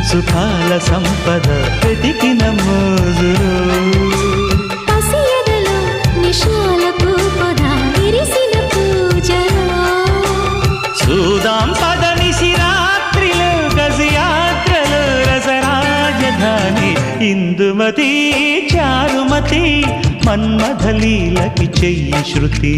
సుఖాల సంపద వెతికిన మోజులో పసియదలో నిశాలకు పొద విరిసిన పూజలో చూదాం పదనిసి రాత్రిలో గజయాత్రలో రసరాజధాని ఇందుమతి చారుమతి మన్మథలీలకి చెయ్యి శృతి